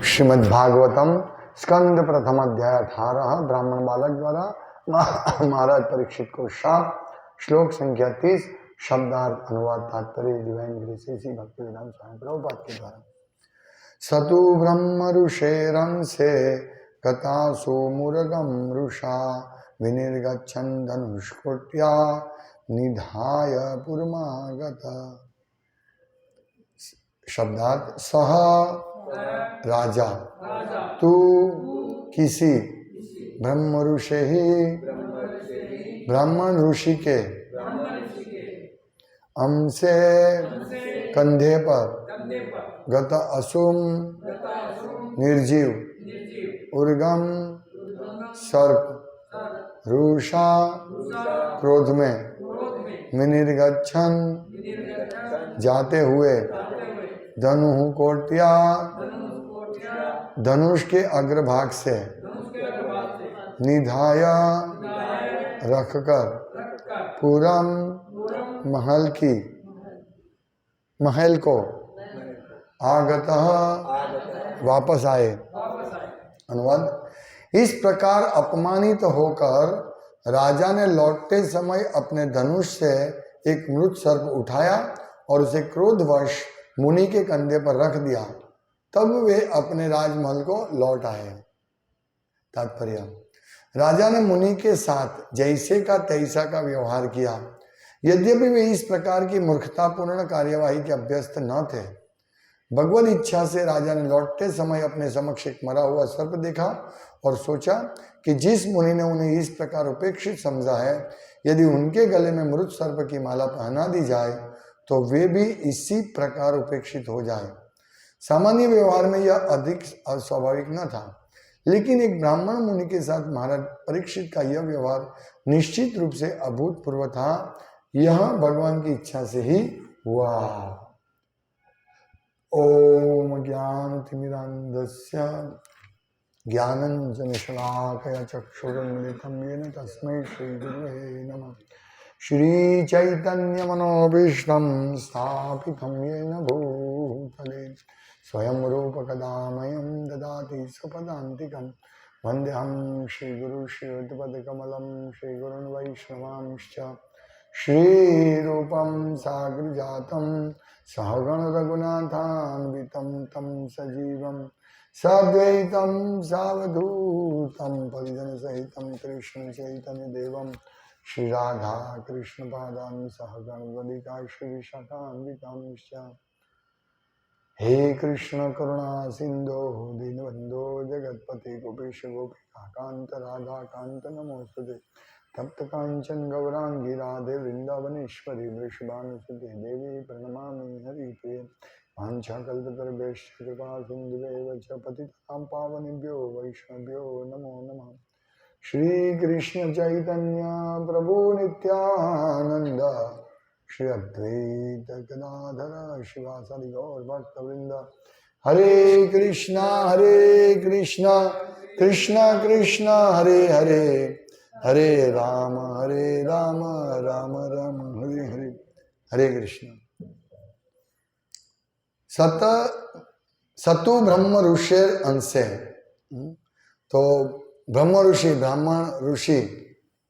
श्रीमद्भागवतम स्कंद प्रथम अध्याय 18 ब्राह्मण बालक द्वारा महाराज परीक्षित को शाप। श्लोक संख्या 30। शब्दार्थ अनुवाद तात्पर्य डिवाइन ग्रेस श्री भक्तिवेदांत स्वामी प्रभुपाद के द्वारा। सतु ब्रह्म ऋषेरंसे गतासु मुरगम रुषा विनिर्गच्छन् धनुष्कोट्या निधाय पुरमागत। शब्दार्थ सह राजा तू किसी ब्रह्म ऋषि ही ब्राह्मण ऋषि के हमसे कंधे पर गत असुम निर्जीव उर्गम सर्प रुषा क्रोध में विनिर्गच्छन् जाते हुए धनु कोट्या धनुष के अग्रभाग से निधाया रखकर पूरम महल को आगतः वापस आए। अनुवाद। इस प्रकार अपमानित होकर राजा ने लौटते समय अपने धनुष से एक मृत सर्प उठाया और उसे क्रोधवश मुनि के कंधे पर रख दिया। तब वे अपने राजमहल को लौट आए। तात्पर्य। राजा ने मुनि के साथ जैसे का तैसा का व्यवहार किया। यद्यपि वे इस प्रकार की मूर्खतापूर्ण कार्यवाही के अभ्यस्त न थे। भगवत इच्छा से राजा ने लौटते समय अपने समक्ष एक मरा हुआ सर्प देखा और सोचा कि जिस मुनि ने उन्हें इस प्रकार उपेक्षित समझा है, यदि उनके गले में मृत सर्प की माला पहना दी जाए तो वे भी इसी प्रकार उपेक्षित हो जाए। सामान्य व्यवहार में यह अधिक अस्वाभाविक न था, लेकिन एक ब्राह्मण मुनि के साथ महाराज परीक्षित का यह व्यवहार निश्चित रूप से अभूतपूर्व था। यह भगवान की इच्छा से ही हुआ। ओम ज्ञानतिमिरान्धस्य ज्ञानञ्जनशलाकया चक्षुरुन्मिलितं येन तस्मै श्रीगुरवे नमः। श्री चैतन्य मनोभीष्टं स्थापितं येन भूतले स्वयं रूप कदा मह्यं ददाति स्वपदान्तिकं। वन्देऽहं श्रीगुरु श्रीयुतपदकमलं श्रीगुरुन् वैष्णवांश्च। श्रीरूपं साग्रजातं सहगण रघुनाथान्वितं तं सजीवं साद्वैतं सावधूतं परिजनसहितं कृष्ण चैतन्य देवं श्री राधा कृष्ण पादान सहगण वलिका श्री विशाखान्वितांश्च। हे कृष्ण करुणा सिंधो दीनबंधो जगत्पते गोपेश गोपिका कांत राधा कांत नमोस्तुते। तप्त कांचन गौरांगी राधे वृंदावनेश्वरी वृषभानुसुते देवी प्रणमामि हरिप्रिये। वाञ्छाकल्पतरुभ्यश्च कृपा सिन्धुभ्येव च पतितां पावनेभ्यो वैष्णवेभ्यो नमो नमः। श्री कृष्ण चैतन्य प्रभु नित्यानंद श्री अद्वैत गदाधर शिवासादि गौर भक्तवृंद। हरे कृष्णा कृष्णा कृष्णा हरे हरे, हरे राम राम राम हरे हरे। हरे कृष्ण। सतु ब्रह्म ऋषिर अंशे। तो ब्रह्म ऋषि ब्राह्मण ऋषि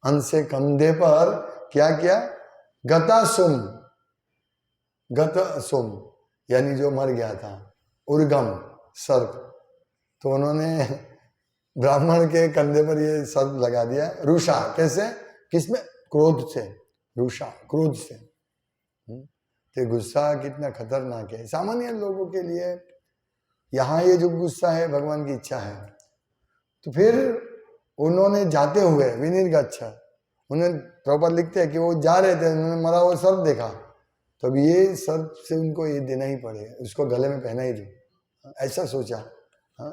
अंश से कंधे पर क्या किया? गतसुम यानी जो मर गया था, उर्गम सर्प। तो उन्होंने ब्राह्मण के कंधे पर ये सर्प लगा दिया। रुषा कैसे? किसमें? क्रोध से। रुषा क्रोध से। तो गुस्सा कितना खतरनाक है सामान्य लोगों के लिए। यहाँ ये जो गुस्सा है भगवान की इच्छा है। तो फिर उन्होंने जाते हुए विनिर्गच्छ, उन्हें प्रॉपर लिखते हैं कि वो जा रहे थे, उन्होंने मरा हुआ सर्प देखा, तो अब ये सर्प से उनको ये देना ही पड़े, उसको गले में पहना ही दो, ऐसा सोचा।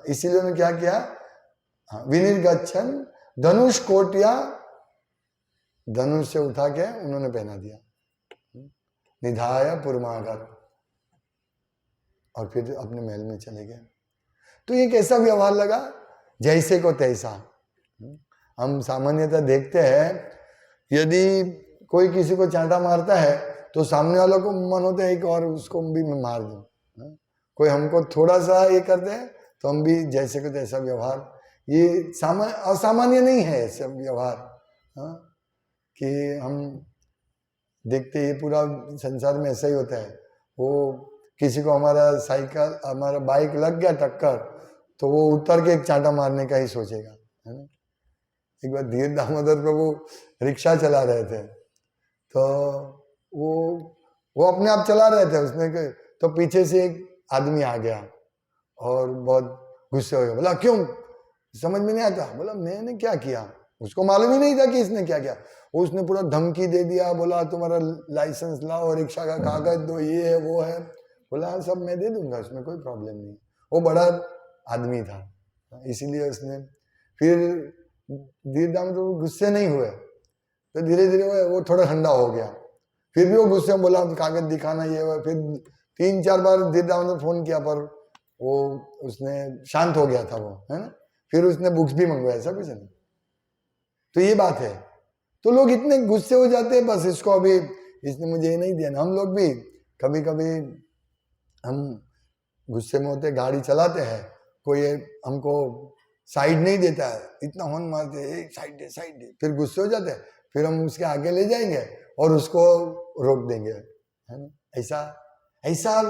इसीलिए उन्होंने क्या किया? विनिर्गच्छन् धनुष कोटिया, धनुष से उठा के उन्होंने पहना दिया। निधाय पुरमागत, और फिर अपने महल में चले गए। तो ये कैसा व्यवहार लगा? जैसे को तैसा। हम सामान्यतः देखते हैं, यदि कोई किसी को चांटा मारता है तो सामने वालों को मन होता है एक और उसको भी मैं मार दूं। कोई हमको थोड़ा सा ये करते हैं तो हम भी जैसे को तैसा व्यवहार, ये असामान्य नहीं है ऐसा व्यवहार। हाँ, कि हम देखते ये पूरा संसार में ऐसा ही होता है। वो किसी को हमारा साइकिल हमारा बाइक लग गया टक्कर, तो वो उतर के एक चांटा मारने का ही सोचेगा, है ना। एक बार धीर दामोदर प्रभु रिक्शा चला रहे थे, तो वो अपने आप चला रहे थे, उसने तो पीछे से एक आदमी आ गया और बहुत गुस्से हो गया। बोला क्यों, समझ में नहीं आता। बोला मैंने क्या किया, उसको मालूम ही नहीं था कि इसने क्या किया। उसने पूरा धमकी दे दिया, बोला तुम्हारा लाइसेंस लाओ, रिक्शा का कागज दो, ये है वो है। बोला सब मैं दे दूंगा, उसमें कोई प्रॉब्लम नहीं। वो बड़ा आदमी था, इसीलिए उसने फिर धीरे तो गुस्से नहीं हुए, तो धीरे धीरे वो थोड़ा ठंडा हो गया। फिर भी वो गुस्से में बोला कागज दिखाना ये हुआ। फिर 3-4 बार धीरे ने फोन किया, पर वो उसने शांत हो गया था वो, है ना। फिर उसने बुक्स भी मंगवाया, ऐसा कुछ नहीं। तो ये बात है। तो लोग इतने गुस्से हो जाते हैं, बस इसको अभी इसने मुझे ये नहीं दिया ना। हम लोग भी कभी कभी हम गुस्से में होते, गाड़ी चलाते हैं, कोई हमको साइड नहीं देता है, इतना हॉर्न मारते हैं साइड दे साइड दे, फिर गुस्से हो जाते हैं, फिर हम उसके आगे ले जाएंगे और उसको रोक देंगे, है ना। ऐसा ऐसा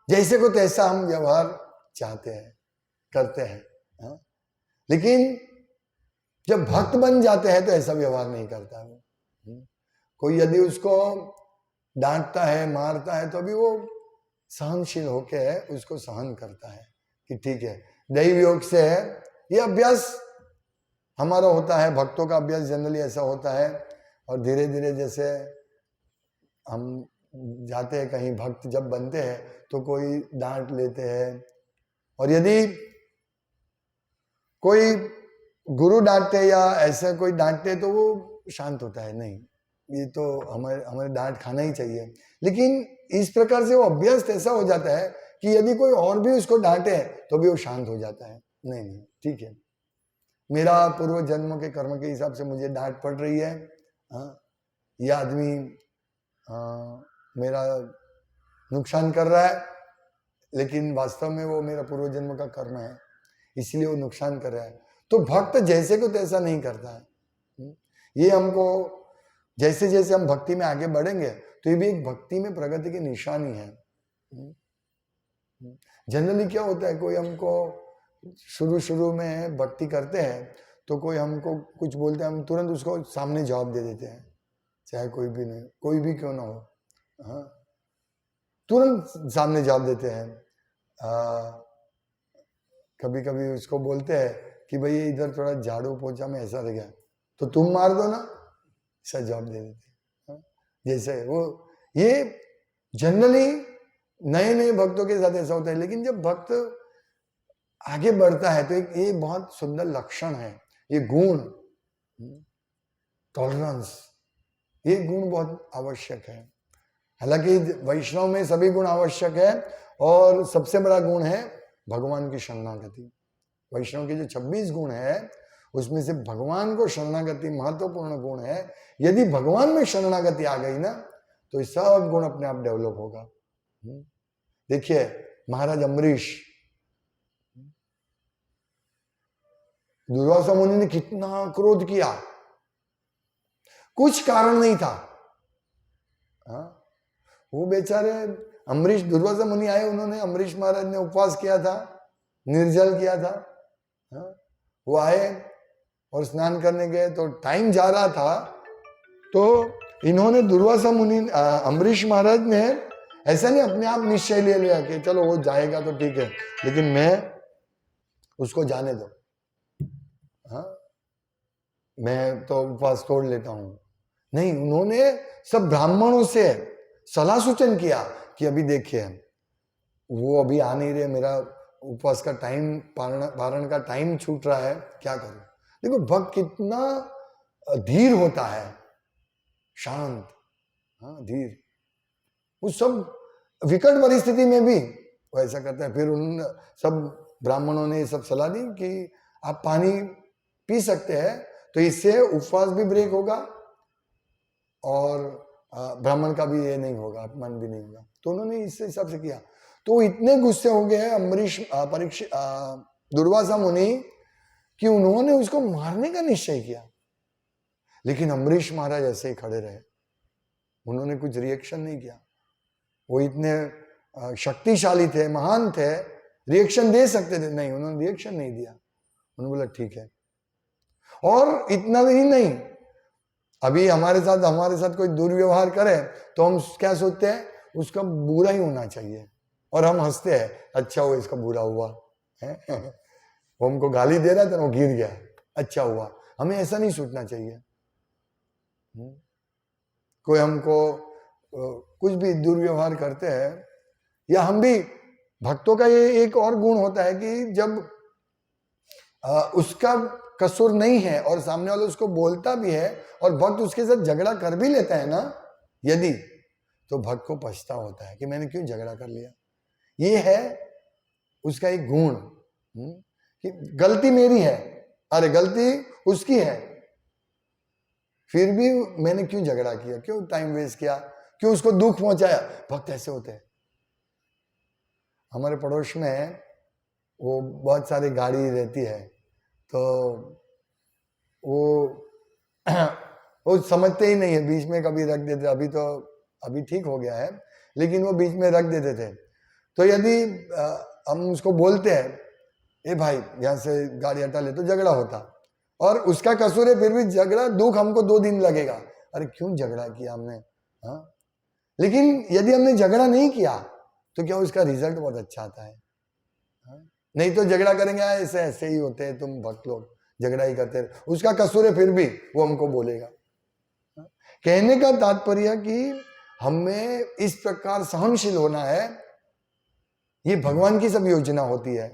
जैसे को तैसा हम व्यवहार चाहते हैं, करते हैं, है? लेकिन जब भक्त बन जाते हैं तो ऐसा व्यवहार नहीं करता है। कोई यदि उसको डांटता है, मारता है, तो भी वो सहनशील होके उसको सहन करता है कि ठीक है। दैव योग से है ये अभ्यास हमारा होता है, भक्तों का अभ्यास जनरली ऐसा होता है। और धीरे धीरे जैसे हम जाते हैं कहीं, भक्त जब बनते हैं तो कोई डांट लेते हैं, और यदि कोई गुरु डांटते या ऐसा कोई डांटते तो वो शांत होता है, नहीं ये तो हमारे डांट खाना ही चाहिए। लेकिन इस प्रकार से वो अभ्यस्त ऐसा हो जाता है कि यदि कोई और भी उसको डांटे तो भी वो शांत हो जाता है। नहीं ठीक है, मेरा पूर्व जन्म के कर्म के हिसाब से मुझे डांट पड़ रही है, ये आदमी मेरा नुकसान कर रहा है, लेकिन वास्तव में वो मेरा पूर्व जन्म का कर्म है, इसलिए वो नुकसान कर रहा है। तो भक्त जैसे को तैसा नहीं करता है। ये हमको जैसे जैसे हम भक्ति में आगे बढ़ेंगे तो ये भी एक भक्ति में प्रगति की निशानी है। जनरली क्या होता है, कोई हमको शुरू में भक्ति करते हैं तो कोई हमको कुछ बोलते हैं, हम तुरंत उसको सामने जवाब दे देते हैं, चाहे कोई भी नहीं, कोई भी क्यों ना हो, हाँ तुरंत सामने जवाब देते हैं। कभी कभी उसको बोलते हैं कि भाई इधर थोड़ा झाड़ू पोछा में ऐसा रह गया तो तुम मार दो ना, ऐसा जवाब दे देते हैं। जैसे वो ये जनरली नए भक्तों के साथ ऐसा होता है। लेकिन जब भक्त आगे बढ़ता है तो ये बहुत सुंदर लक्षण है, ये गुण, टॉलरेंस, ये गुण बहुत आवश्यक है। हालांकि वैष्णव में सभी गुण आवश्यक है, और सबसे बड़ा गुण है भगवान की शरणागति। वैष्णव के जो 26 गुण है उसमें से भगवान को शरणागति महत्वपूर्ण गुण है। यदि भगवान में शरणागति आ गई ना तो ये सब गुण अपने आप डेवलप होगा। देखिए महाराज अम्बरीश, दुर्वासा मुनि ने कितना क्रोध किया, कुछ कारण नहीं था। वो बेचारे अम्बरीश, दुर्वासा मुनि आए, उन्होंने अम्बरीश महाराज ने उपवास किया था, निर्जल किया था। वो आए और स्नान करने गए तो टाइम जा रहा था, तो इन्होंने दुर्वासा मुनि, अम्बरीश महाराज ने ऐसा नहीं अपने आप निश्चय ले लिया कि चलो वो जाएगा तो ठीक है, लेकिन मैं उसको जाने दो, मैं तो उपवास तोड़ लेता हूं। नहीं, उन्होंने सब ब्राह्मणों से सलाह सूचन किया कि अभी देखिए वो अभी आ नहीं रहे, मेरा उपवास का टाइम, पारण का टाइम छूट रहा है, क्या करूं। देखो भक्त कितना धीर होता है, शांत, धीर, उस सब विकट परिस्थिति में भी वो ऐसा करता है। फिर उन सब ब्राह्मणों ने सब सलाह दी कि आप पानी पी सकते हैं, तो इससे उपवास भी ब्रेक होगा और ब्राह्मण का भी ये नहीं होगा, अपमान भी नहीं होगा। तो उन्होंने इस हिसाब से किया। तो इतने गुस्से हो गए अम्बरीश, दुर्वासा मुनि कि उन्होंने उसको मारने का निश्चय किया, लेकिन अम्बरीश महाराज ऐसे ही खड़े रहे, उन्होंने कुछ रिएक्शन नहीं किया। वो इतने शक्तिशाली थे, महान थे, रिएक्शन दे सकते थे, नहीं, उन्होंने रिएक्शन नहीं दिया। उन्होंने बोला ठीक है। और इतना ही नहीं, अभी हमारे साथ कोई दुर्व्यवहार करे तो हम क्या सोचते हैं, उसका बुरा ही होना चाहिए, और हम हंसते हैं, अच्छा हुआ इसका बुरा हुआ है। वो हमको गाली दे रहा था, वो गिर गया, अच्छा हुआ। हमें ऐसा नहीं सोचना चाहिए। कोई हमको कुछ भी दुर्व्यवहार करते हैं, या हम भी, भक्तों का ये एक और गुण होता है कि जब उसका कसूर नहीं है और सामने वाला उसको बोलता भी है और भक्त उसके साथ झगड़ा कर भी लेता है ना, यदि, तो भक्त को पछतावा होता है कि मैंने क्यों झगड़ा कर लिया। ये है उसका एक गुण कि गलती मेरी है, अरे गलती उसकी है, फिर भी मैंने क्यों झगड़ा किया, क्यों टाइम वेस्ट किया, क्यों उसको दुख पहुंचाया। भक्त ऐसे होते हैं। हमारे पड़ोस में वो बहुत सारी गाड़ी रहती है, तो वो समझते ही नहीं है, बीच में कभी रख देते, अभी ठीक हो गया है, लेकिन वो बीच में रख देते थे। तो यदि हम उसको बोलते हैं, ए भाई यहाँ से गाड़ी हटा ले, तो झगड़ा होता, और उसका कसूर है, फिर भी झगड़ा, दुख हमको 2 दिन लगेगा, अरे क्यों झगड़ा किया हमने। हाँ, लेकिन यदि हमने झगड़ा नहीं किया तो क्या उसका रिजल्ट बहुत अच्छा आता है। हाँ? नहीं तो झगड़ा करेंगे, ऐसे ऐसे ही होते हैं तुम भक्त लोग, झगड़ा ही करते रहे, उसका कसूर है, फिर भी वो हमको बोलेगा। हाँ? कहने का तात्पर्य कि हमें इस प्रकार सहनशील होना है। ये भगवान की सब योजना होती है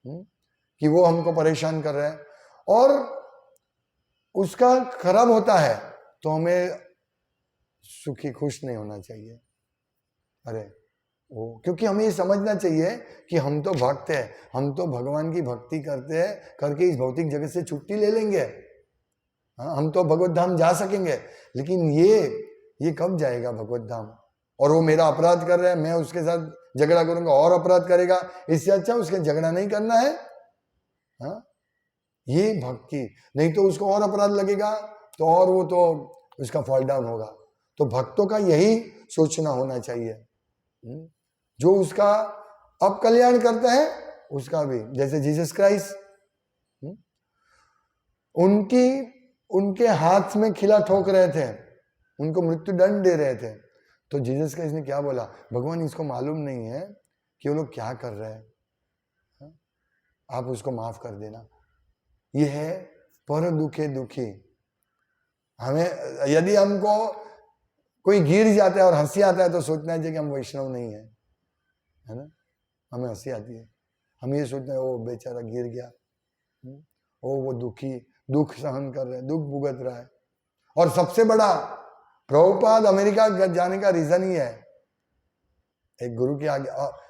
कि वो हमको परेशान कर रहे हैं, और उसका खराब होता है तो हमें सुखी खुश नहीं होना चाहिए। अरे वो, क्योंकि हमें ये समझना चाहिए कि हम तो भक्त है, हम तो भगवान की भक्ति करते हैं, करके इस भौतिक जगत से छुट्टी ले लेंगे। हाँ, हम तो भगवत धाम जा सकेंगे, लेकिन ये कब जाएगा भगवत धाम। और वो मेरा अपराध कर रहा है, मैं उसके साथ झगड़ा करूंगा और अपराध करेगा, इससे अच्छा उसके झगड़ा नहीं करना है। हाँ, ये भक्ति, नहीं तो उसको और अपराध लगेगा, तो और वो तो उसका फॉल डाउन होगा। तो भक्तों का यही सोचना होना चाहिए, जो उसका अब कल्याण करता है उसका भी। जैसे जीसस क्राइस्ट, उनके हाथ में खिला ठोक रहे थे, उनको मृत्यु दंड दे रहे थे, तो जीसस क्राइस्ट ने क्या बोला, भगवान इसको मालूम नहीं है कि वो लोग क्या कर रहे हैं, आप उसको माफ कर देना। ये है पर दुखे दुखी। हमें, यदि हमको कोई गिर जाता है और हंसी आता है तो सोचना चाहिए कि हम वैष्णव नहीं है ना। हमें हंसी आती है, हम ये सोचते हैं वो बेचारा गिर गया, वो दुखी, दुख सहन कर रहे हैं, दुख भुगत रहा है। और सबसे बड़ा, प्रभुपाद अमेरिका जाने का रीजन ही है, एक गुरु के आगे,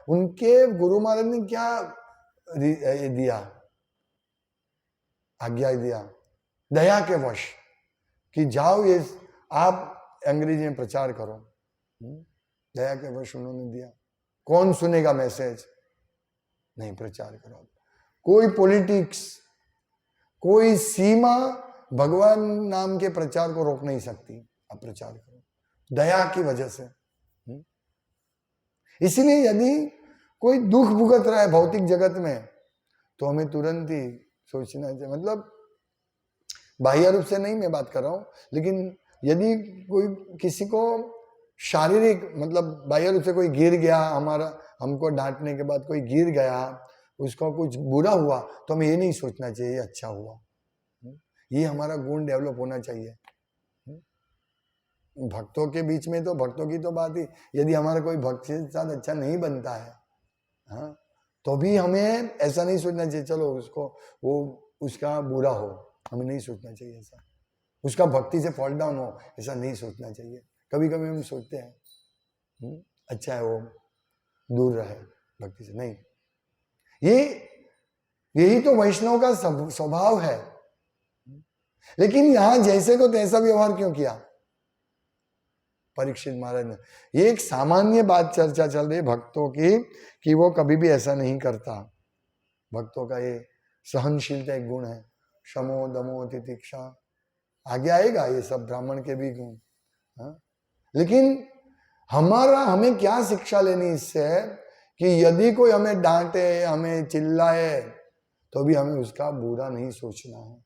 उनके गुरु महाराज ने क्या दिया, आज्ञा दिया, दया के वश, कि जाओ ये आप अंग्रेजी में प्रचार करो। दया के वश उन्होंने दिया। कौन सुनेगा मैसेज, नहीं, प्रचार करो। कोई पॉलिटिक्स, कोई सीमा भगवान नाम के प्रचार को रोक नहीं सकती। आप प्रचार करो दया की वजह से। इसीलिए यदि कोई दुख भुगत रहा है भौतिक जगत में, तो हमें तुरंत ही सोचना चाहिए, मतलब बाह्य रूप से नहीं मैं बात कर रहा हूं, लेकिन यदि कोई किसी को शारीरिक, मतलब बाह्य रूप से कोई गिर गया, हमको डांटने के बाद कोई गिर गया, उसको कुछ बुरा हुआ, तो हमें ये नहीं सोचना चाहिए अच्छा हुआ। ये हमारा गुण डेवलप होना चाहिए। भक्तों के बीच में तो, भक्तों की तो बात ही, यदि हमारा कोई भक्त के साथ अच्छा नहीं बनता है, हाँ, तो भी हमें ऐसा नहीं सोचना चाहिए चलो उसको, वो उसका बुरा हो, हमें नहीं सोचना चाहिए ऐसा, उसका भक्ति से फॉल डाउन हो, ऐसा नहीं सोचना चाहिए। कभी कभी हम सोचते हैं अच्छा है वो दूर रहे भक्ति से, नहीं, यही तो वैष्णव का स्वभाव है। लेकिन यहां जैसे को तैसा व्यवहार क्यों किया परीक्षित महाराज ने। ये एक सामान्य बात चर्चा चल रही है भक्तों की, कि वो कभी भी ऐसा नहीं करता। भक्तों का ये सहनशीलता एक गुण है, शमो दमो तितिक्षा, आगे आएगा ये सब ब्राह्मण के भी गुण। हाँ? लेकिन हमें क्या शिक्षा लेनी इससे कि यदि कोई हमें डांटे, हमें चिल्लाए, तो भी हमें उसका बुरा नहीं सोचना है।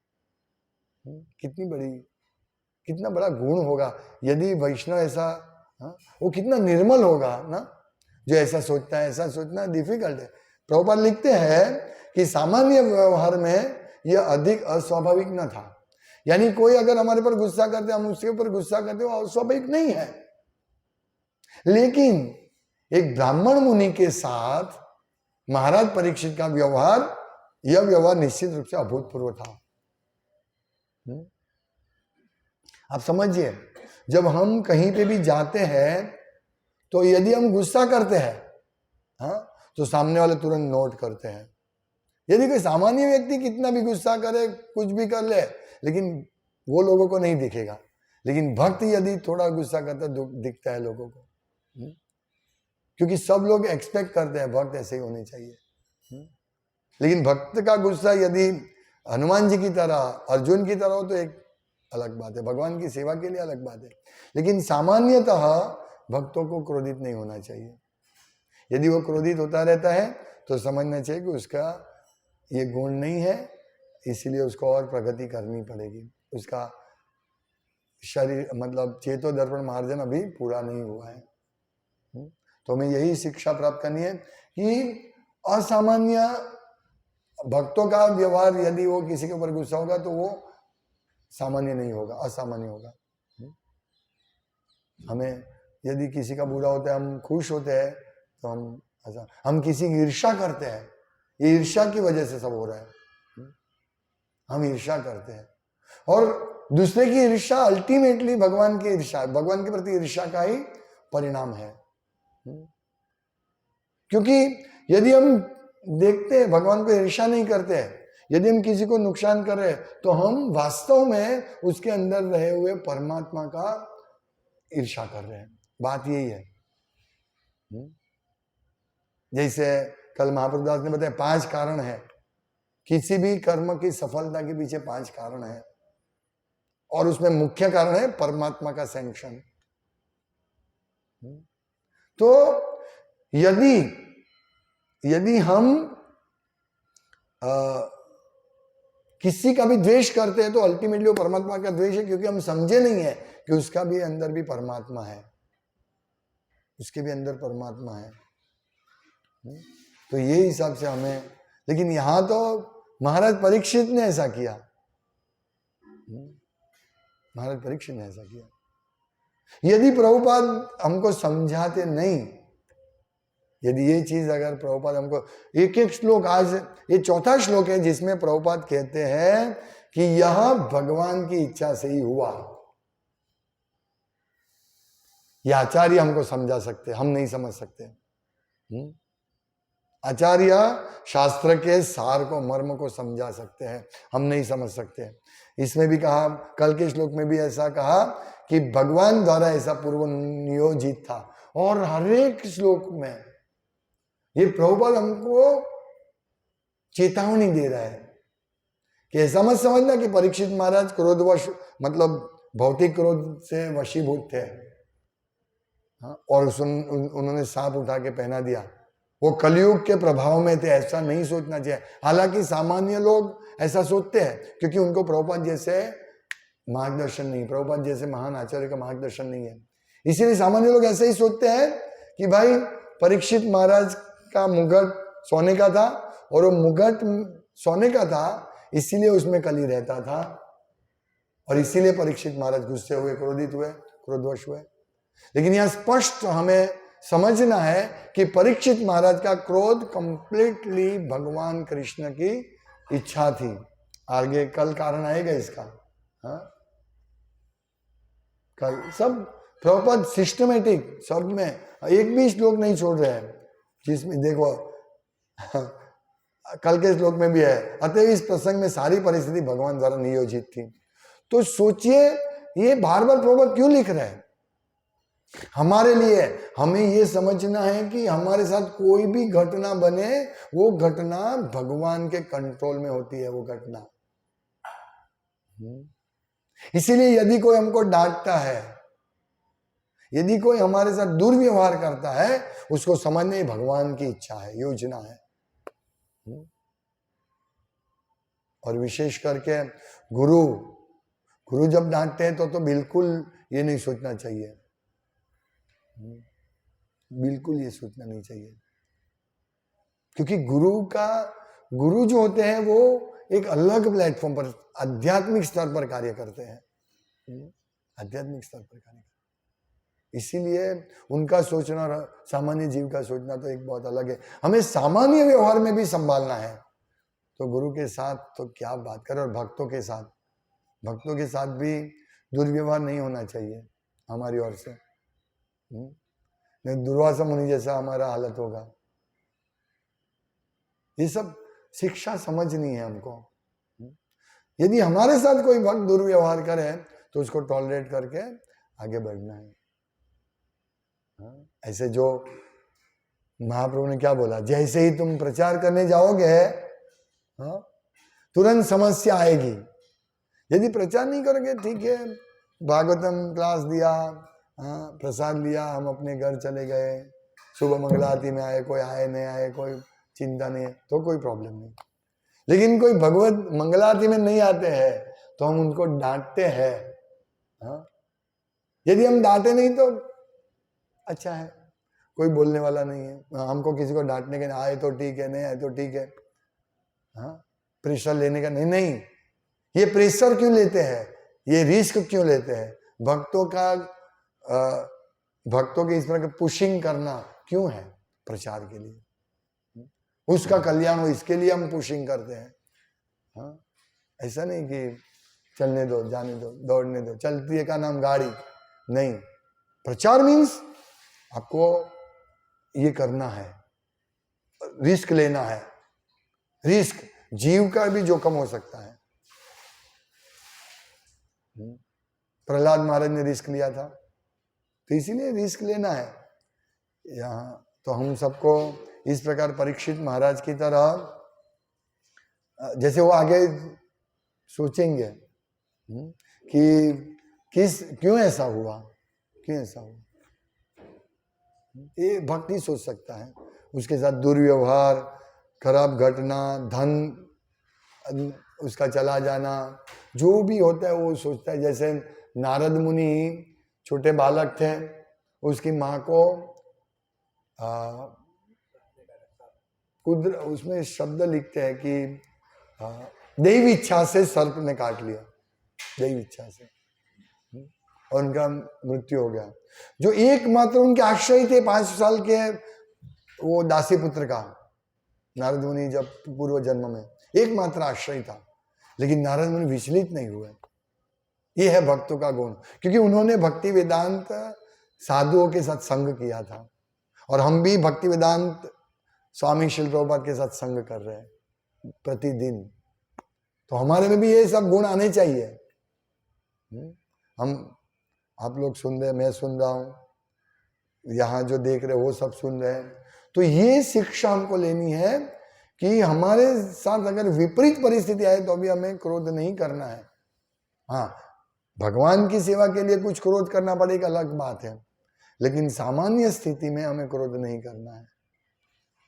कितना बड़ा गुण होगा यदि वैष्णव ऐसा, वो कितना निर्मल होगा ना, जो ऐसा सोचता है। ऐसा सोचना डिफिकल्ट है। प्रभुपाद लिखते हैं कि सामान्य व्यवहार में यह अधिक अस्वाभाविक न था। यानी कोई अगर हमारे पर गुस्सा करते, हम उसके ऊपर गुस्सा करते, वो अस्वाभाविक नहीं है। लेकिन एक ब्राह्मण मुनि के साथ महाराज परीक्षित का व्यवहार, यह व्यवहार निश्चित रूप से अभूतपूर्व था। आप समझिए, जब हम कहीं पे भी जाते हैं तो यदि हम गुस्सा करते हैं, तो सामने वाले तुरंत नोट करते हैं। यदि कोई सामान्य व्यक्ति कितना भी गुस्सा करे, कुछ भी कर ले, लेकिन वो लोगों को नहीं दिखेगा। लेकिन भक्त यदि थोड़ा गुस्सा करता है, दिखता है लोगों को, क्योंकि सब लोग एक्सपेक्ट करते हैं भक्त ऐसे ही होने चाहिए। लेकिन भक्त का गुस्सा यदि हनुमान जी की तरह, अर्जुन की तरह हो तो एक अलग बात है, भगवान की सेवा के लिए अलग बात है। लेकिन सामान्यतः भक्तों को क्रोधित नहीं होना चाहिए। यदि वो क्रोधित होता रहता है तो समझना चाहिए कि उसका ये गुण नहीं है, इसीलिए उसको और प्रगति करनी पड़ेगी। उसका शरीर मतलब चेतो दर्पण मार्जन अभी पूरा नहीं हुआ है। तो हमें यही शिक्षा प्राप्त करनी है कि असामान्य भक्तों का व्यवहार, यदि वो किसी के ऊपर गुस्सा होगा तो वो सामान्य नहीं होगा, असामान्य होगा। हमें यदि किसी का बुरा होता है, हम खुश होते हैं, तो हम किसी की ईर्ष्या करते हैं। ये ईर्ष्या की वजह से सब हो रहा है। हम ईर्ष्या करते हैं और दूसरे की ईर्ष्या अल्टीमेटली भगवान की ईर्ष्या, भगवान के प्रति ईर्ष्या का ही परिणाम है। क्योंकि यदि हम देखते हैं भगवान को ईर्ष्या नहीं करते, यदि हम किसी को नुकसान कर रहे तो हम वास्तव में उसके अंदर रहे हुए परमात्मा का ईर्ष्या कर रहे हैं। बात यही है। जैसे कल महाप्रभु दास ने बताया 5 कारण है, किसी भी कर्म की सफलता के पीछे 5 कारण है, और उसमें मुख्य कारण है परमात्मा का सैंक्शन। तो यदि हम किसी का भी द्वेष करते हैं तो अल्टीमेटली वो परमात्मा का द्वेष है, क्योंकि हम समझे नहीं है कि उसका भी अंदर भी परमात्मा है, उसके भी अंदर परमात्मा है। तो ये हिसाब से हमें, लेकिन यहां तो महाराज परीक्षित ने ऐसा किया, महाराज परीक्षित ने ऐसा किया। यदि प्रभुपाद हमको समझाते नहीं, यदि ये चीज अगर प्रभुपाद हमको एक श्लोक, आज ये 4था श्लोक है जिसमें प्रभुपाद कहते हैं कि यह भगवान की इच्छा से ही हुआ। यह आचार्य हमको समझा सकते, हम नहीं समझ सकते। आचार्य शास्त्र के सार को, मर्म को समझा सकते हैं, हम नहीं समझ सकते। इसमें भी कहा, कल के श्लोक में भी ऐसा कहा कि भगवान द्वारा ऐसा पूर्व नियोजित था। और हर एक श्लोक में ये प्रभुपाद हमको चेतावनी दे रहा है कि ऐसा मत समझना कि परीक्षित महाराज क्रोधवश, मतलब भौतिक क्रोध से वशीभूत थे, और उन्होंने सांप उठा के पहना दिया, वो कलयुग के प्रभाव में थे, ऐसा नहीं सोचना चाहिए। हालांकि सामान्य लोग ऐसा सोचते हैं, क्योंकि उनको प्रभुपाद जैसे मार्गदर्शन नहीं, प्रभुपाद जैसे महान आचार्य का मार्गदर्शन नहीं है। इसीलिए सामान्य लोग ऐसे ही सोचते हैं कि भाई परीक्षित महाराज का मुकुट सोने का था, और वो मुकुट सोने का था, इसीलिए उसमें कली रहता था, और इसीलिए परीक्षित महाराज गुस्से हुए, क्रोधित हुए, क्रोधवश हुए। लेकिन यह स्पष्ट हमें समझना है कि परीक्षित महाराज का क्रोध कंप्लीटली भगवान कृष्ण की इच्छा थी। आगे कल कारण आएगा इसका। कल सब प्रॉपर सिस्टमेटिक, सब में एक भी श्लोक नहीं छोड़ रहे हैं जिसमें देखो कल के श्लोक में भी है, अतः इस प्रसंग में सारी परिस्थिति भगवान द्वारा नियोजित थी। तो सोचिए ये बार बार प्रभुपाद क्यों लिख रहे हैं? हमारे लिए हमें ये समझना है कि हमारे साथ कोई भी घटना बने, वो घटना भगवान के कंट्रोल में होती है वो घटना। इसीलिए यदि कोई हमको डांटता है, यदि कोई हमारे साथ दुर्व्यवहार करता है, उसको समझने भगवान की इच्छा है, योजना है। और विशेष करके गुरु जब डांटते हैं तो बिल्कुल ये नहीं सोचना चाहिए, बिल्कुल ये सोचना नहीं चाहिए, क्योंकि गुरु जो होते हैं वो एक अलग प्लेटफॉर्म पर आध्यात्मिक स्तर पर कार्य करते हैं, आध्यात्मिक स्तर पर कार्य करते हैं। इसीलिए उनका सोचना और सामान्य जीव का सोचना तो एक बहुत अलग है। हमें सामान्य व्यवहार में भी संभालना है, तो गुरु के साथ तो क्या बात करें। और भक्तों के साथ भी दुर्व्यवहार नहीं होना चाहिए हमारी ओर से, नहीं दुर्वासा मुनि जैसा हमारा हालत होगा। ये सब शिक्षा समझनी है हमको। यदि हमारे साथ कोई भक्त दुर्व्यवहार करे तो उसको टॉलरेट करके आगे बढ़ना है। ऐसे जो महाप्रभु ने क्या बोला, जैसे ही तुम प्रचार करने जाओगे तुरंत समस्या आएगी। यदि प्रचार नहीं करोगे, ठीक है, भागवतम क्लास दिया, प्रसाद लिया, हम अपने घर चले गए, सुबह मंगलारती में आए, कोई आए नहीं आए, कोई चिंता नहीं है, तो कोई प्रॉब्लम नहीं। लेकिन कोई भगवत मंगलारती में नहीं आते हैं तो हम उनको डांटते हैं। यदि हम डांटे नहीं तो अच्छा है, कोई बोलने वाला नहीं है। हमको किसी को डांटने के, आए तो ठीक है, नहीं आए तो ठीक है, प्रेशर लेने का नहीं। ये प्रेशर क्यों लेते हैं, ये रिस्क क्यों लेते हैं? भक्तों के इस तरह के पुशिंग करना क्यों है? प्रचार के लिए, उसका कल्याण हो इसके लिए हम पुशिंग करते हैं। ऐसा नहीं कि चलने दो, जाने दो, दौड़ने दो, चलती है का नाम गाड़ी नहीं। प्रचार मीन्स आपको ये करना है, रिस्क लेना है। रिस्क जीव का भी जोखिम हो सकता है। प्रहलाद महाराज ने रिस्क लिया था, तो इसीलिए रिस्क लेना है। यहाँ तो हम सबको इस प्रकार परीक्षित महाराज की तरह, जैसे वो आगे सोचेंगे कि क्यों ऐसा हुआ, ये भक्त ही सोच सकता है। उसके साथ दुर्व्यवहार, खराब घटना, धन उसका चला जाना, जो भी होता है वो सोचता है। जैसे नारद मुनि छोटे बालक थे, उसकी माँ को उसमें शब्द लिखते हैं कि दैव इच्छा से सर्प ने काट लिया, दैव इच्छा से, और उनका मृत्यु हो गया। जो एकमात्र उनके आश्रय थे 5 साल के, वो दासी पुत्र का, नारद मुनि जब पूर्व जन्म में एकमात्र आश्रय था, लेकिन नारद मुनि विचलित नहीं हुए। ये है भक्तों का गुण, क्योंकि उन्होंने भक्ति वेदांत साधुओं के साथ संग किया था। और हम भी भक्ति वेदांत स्वामी शिल प्रभुपाद के साथ संग कर रहे हैं प्रतिदिन, तो हमारे में भी ये सब गुण आने चाहिए। आप लोग सुन रहे, मैं सुन रहा हूं, यहाँ जो देख रहे वो सब सुन रहे हैं, तो ये शिक्षा हमको लेनी है कि हमारे साथ अगर विपरीत परिस्थिति आए तो भी हमें क्रोध नहीं करना है। हाँ, भगवान की सेवा के लिए कुछ क्रोध करना पड़े, एक अलग बात है, लेकिन सामान्य स्थिति में हमें क्रोध नहीं करना है।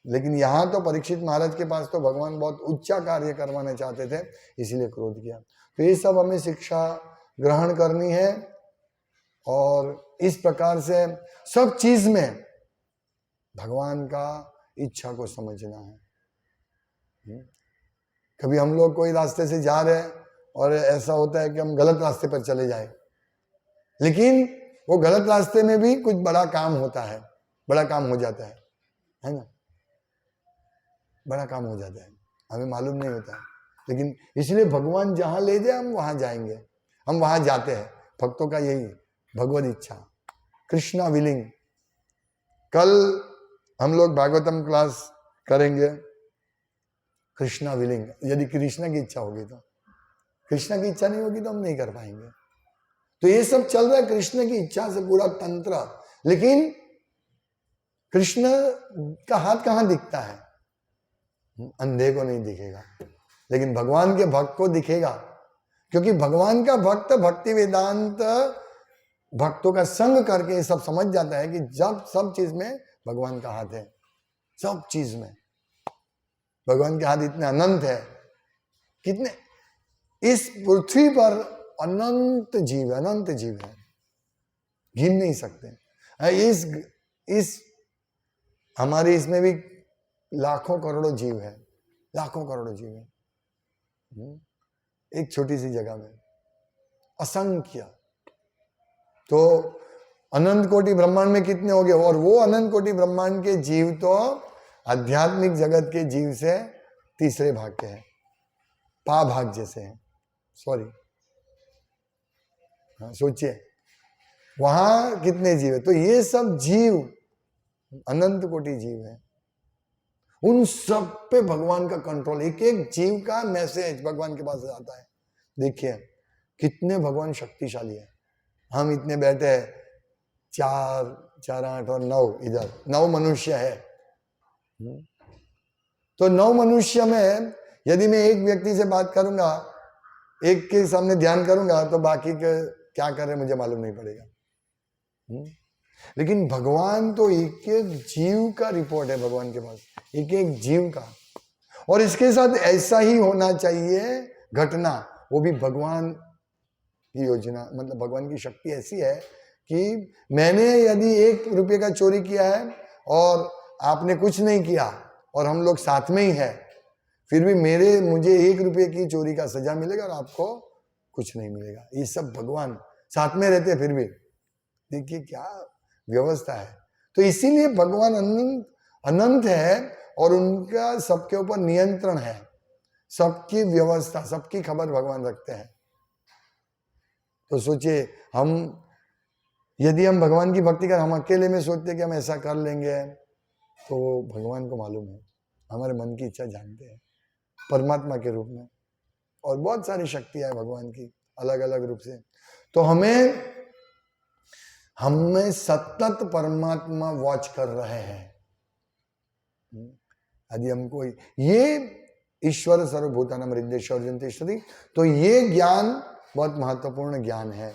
लेकिन यहाँ तो परीक्षित महाराज के पास तो भगवान बहुत उच्चा कार्य करवाना चाहते थे, इसीलिए क्रोध किया। तो ये सब हमें शिक्षा ग्रहण करनी है, और इस प्रकार से सब चीज में भगवान का इच्छा को समझना है। कभी हम लोग कोई रास्ते से जा रहे हैं और ऐसा होता है कि हम गलत रास्ते पर चले जाए, लेकिन वो गलत रास्ते में भी कुछ बड़ा काम होता है, बड़ा काम हो जाता है ना, बड़ा काम हो जाता है, हमें मालूम नहीं होता है। लेकिन इसलिए भगवान जहां ले जाए हम वहां जाएंगे, हम वहां जाते हैं। भक्तों का यही भगवत इच्छा, कृष्णा विलिंग। कल हम लोग भागवतम क्लास करेंगे, कृष्णा विलिंग। यदि कृष्ण की इच्छा होगी तो, कृष्ण की इच्छा नहीं होगी तो हम नहीं कर पाएंगे। तो ये सब चल रहा है कृष्ण की इच्छा से, पूरा तंत्र लेकिन कृष्ण का हाथ कहां दिखता है? अंधे को नहीं दिखेगा, लेकिन भगवान के भक्त को दिखेगा, क्योंकि भगवान का भक्त भक्ति वेदांत भक्तों का संग करके ये सब समझ जाता है कि जब सब चीज में भगवान का हाथ है, सब चीज में भगवान के हाथ इतने अनंत है। कितने इस पृथ्वी पर अनंत जीव है, गिन नहीं सकते। इस हमारे इसमें भी लाखों करोड़ों जीव है, लाखों करोड़ों जीव है एक छोटी सी जगह में, असंख्य। तो अनंत कोटि ब्रह्मांड में कितने हो गए? और वो अनंत कोटि ब्रह्मांड के जीव तो आध्यात्मिक जगत के जीव से तीसरे भाग के हैं, पा भाग जैसे हैं। सॉरी, हाँ, सोचिए वहां कितने जीव है। तो ये सब जीव अनंत कोटि जीव है, उन सब पे भगवान का कंट्रोल, एक एक जीव का मैसेज भगवान के पास आता है। देखिए कितने भगवान शक्तिशाली है। हम इतने बैठे हैं, 4, 4, 8 और 9, इधर 9 मनुष्य है। तो 9 मनुष्य में यदि मैं एक व्यक्ति से बात करूंगा, एक के सामने ध्यान करूंगा, तो बाकी के क्या कर रहे मुझे मालूम नहीं पड़ेगा। लेकिन भगवान तो एक एक जीव का रिपोर्ट है भगवान के पास, एक एक जीव का। और इसके साथ ऐसा ही होना चाहिए घटना, वो भी भगवान की योजना, मतलब भगवान की शक्ति ऐसी है कि मैंने यदि 1 रुपये का चोरी किया है और आपने कुछ नहीं किया और हम लोग साथ में ही है, फिर भी मुझे 1 रुपये की चोरी का सजा मिलेगा और आपको कुछ नहीं मिलेगा। ये सब भगवान साथ में रहते हैं फिर भी। देखिए क्या व्यवस्था है। तो इसीलिए भगवान अनंत है और उनका सबके ऊपर नियंत्रण है, सबकी व्यवस्था, सबकी खबर भगवान रखते हैं। तो सोचिए यदि हम भगवान की भक्ति कर, हम अकेले में सोचते कि हम ऐसा कर लेंगे, तो भगवान को मालूम है, हमारे मन की इच्छा जानते हैं परमात्मा के रूप में। और बहुत सारी शक्तियां है भगवान की अलग अलग रूप से। तो हमें सतत परमात्मा वॉच कर रहे हैं। यदि हमको ये ईश्वर सर्वभूतानां हृदयेषु अर्जुन, तो ये ज्ञान बहुत महत्वपूर्ण ज्ञान है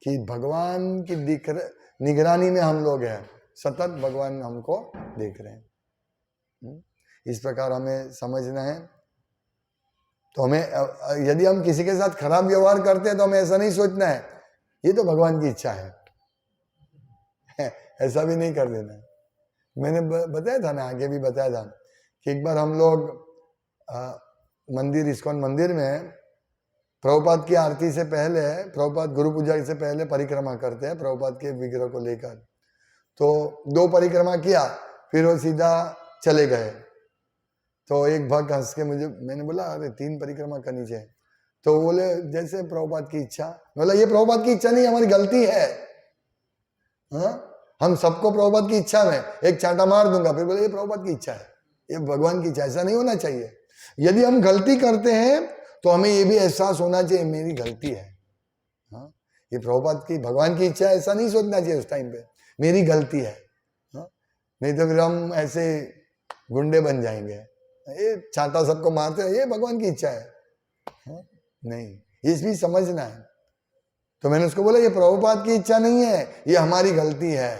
कि भगवान की निगरानी में हम लोग हैं, सतत भगवान हमको देख रहे हैं। इस प्रकार हमें समझना है। तो हमें यदि हम किसी के साथ खराब व्यवहार करते हैं तो हमें ऐसा नहीं सोचना है ये तो भगवान की इच्छा है, ऐसा भी नहीं कर देना है। मैंने बताया था ना, आगे भी बताया था कि एक बार हम लोग मंदिर, इस्कॉन मंदिर में प्रभुपाद की आरती से पहले, प्रभुपाद गुरु पूजा से पहले परिक्रमा करते हैं प्रभुपाद के विग्रह को लेकर। तो 2 परिक्रमा किया, फिर वो सीधा चले गए। तो एक भक्त हंस के मैंने बोला अरे 3 परिक्रमा करनी चाहिए। तो बोले जैसे प्रभुपाद की इच्छा। बोला ये प्रभुपाद की इच्छा नहीं, हमारी गलती है। हाँ, हम सबको प्रभुपाद की इच्छा में एक चांटा मार दूंगा, फिर बोले ये प्रभुपाद की इच्छा है, ये भगवान की इच्छा। ऐसा नहीं होना चाहिए। यदि हम गलती करते हैं तो हमें ये भी एहसास होना चाहिए मेरी गलती है। हाँ, ये प्रभुपाद की, भगवान की इच्छा है, ऐसा नहीं सोचना चाहिए उस टाइम पे मेरी गलती है। हाँ, नहीं तो फिर हम ऐसे गुंडे बन जाएंगे, ये चांटा सबको मारते हैं, ये भगवान की इच्छा है। हाँ, नहीं, ये भी समझना है। तो मैंने उसको बोला ये प्रभुपाद की इच्छा नहीं है, ये हमारी गलती है,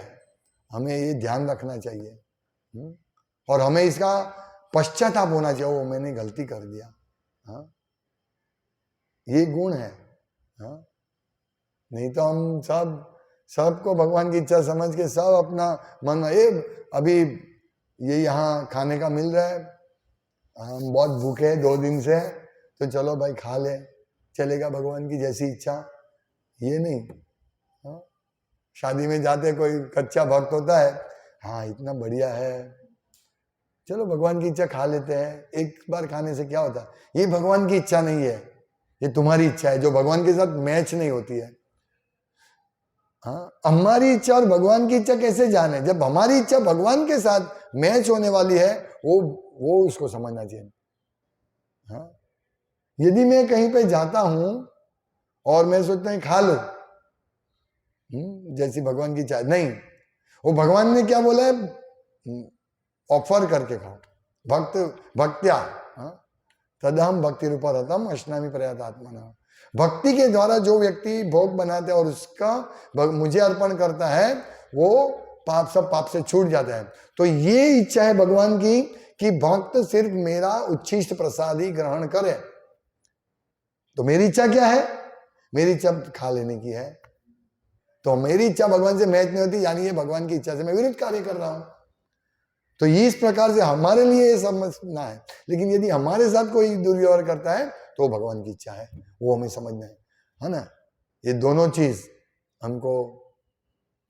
हमें ये ध्यान रखना चाहिए। और हमें इसका पश्चाताप होना चाहिए, वो मैंने गलती कर दिया। हाँ, ये गुण है। हाँ, नहीं तो हम सबको भगवान की इच्छा समझ के सब अपना मन, अभी ये यहाँ खाने का मिल रहा है, हम बहुत भूखे हैं 2 दिन से, तो चलो भाई खा ले, चलेगा भगवान की जैसी इच्छा। ये नहीं। हाँ, शादी में जाते कोई कच्चा भक्त होता है, हाँ इतना बढ़िया है, चलो भगवान की इच्छा खा लेते हैं। एक बार खाने से क्या होता है? ये भगवान की इच्छा नहीं है, ये तुम्हारी इच्छा है जो भगवान के साथ मैच नहीं होती है। हाँ, हमारी इच्छा और भगवान की इच्छा कैसे जाने? जब हमारी इच्छा भगवान के साथ मैच होने वाली है, वो उसको समझना चाहिए। हाँ, यदि मैं कहीं पे जाता हूं और मैं सोचता हूं खा लो, जैसी भगवान की इच्छा नहीं, वो भगवान ने क्या बोला है, ऑफर करके खाओ, भक्त्या तदहम भक्ति रूपा रतम अश्नामी प्रयातात्मना। भक्ति के द्वारा जो व्यक्ति भोग बनाता है और उसका मुझे अर्पण करता है, वो सब पाप से छूट जाता है। तो ये इच्छा है भगवान की कि भक्त सिर्फ मेरा उच्छिष्ट प्रसाद ही ग्रहण करे। तो मेरी इच्छा क्या है? मेरी इच्छा खा लेने की है। तो मेरी इच्छा भगवान से मैच नहीं होती, यानी ये भगवान की इच्छा से मैं विरुद्ध कार्य कर रहा हूं। तो ये इस प्रकार से हमारे लिए ये समझना है। लेकिन यदि हमारे साथ कोई दुर्व्यवहार करता है तो भगवान की इच्छा है, वो हमें समझना है ना। ये दोनों चीज हमको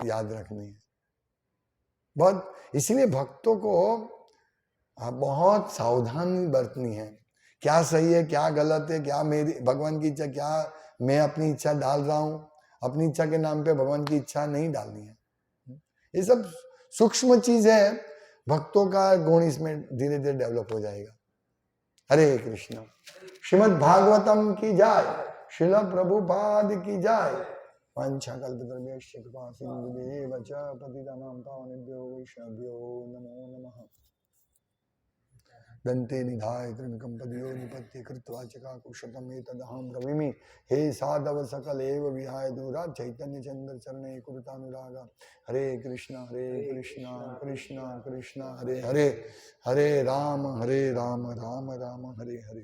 याद रखनी है बहुत। इसीलिए भक्तों को बहुत सावधानी बरतनी है, क्या सही है क्या गलत है, क्या मेरी भगवान की इच्छा, क्या मैं अपनी इच्छा डाल रहा हूं। अपनी इच्छा के नाम पे भगवान की इच्छा नहीं डालनी है। ये सब सूक्ष्म चीज है, भक्तों का गुण इसमें धीरे धीरे डेवलप हो जाएगा। हरे कृष्ण। श्रीमद् भागवतम की जाय, श्रील प्रभुपाद की जाय। वाञ्छाकल्पतरुभ्यश्च कृपा सिन्धुभ्येव च पतितानां पावनेभ्यो वैष्णवेभ्यो नमो नमः। दन्ते निधाय तृणकम्पदियो निपत्य कृत्वा चकाकुशतम् एतदहं ब्रवीमि। हे साधव सकल एव विहाय दूरा चैतन्य चंद्र चरणे कुरुतानुरागा। हरे कृष्णा कृष्णा कृष्णा हरे हरे, हरे राम राम राम हरे हरे।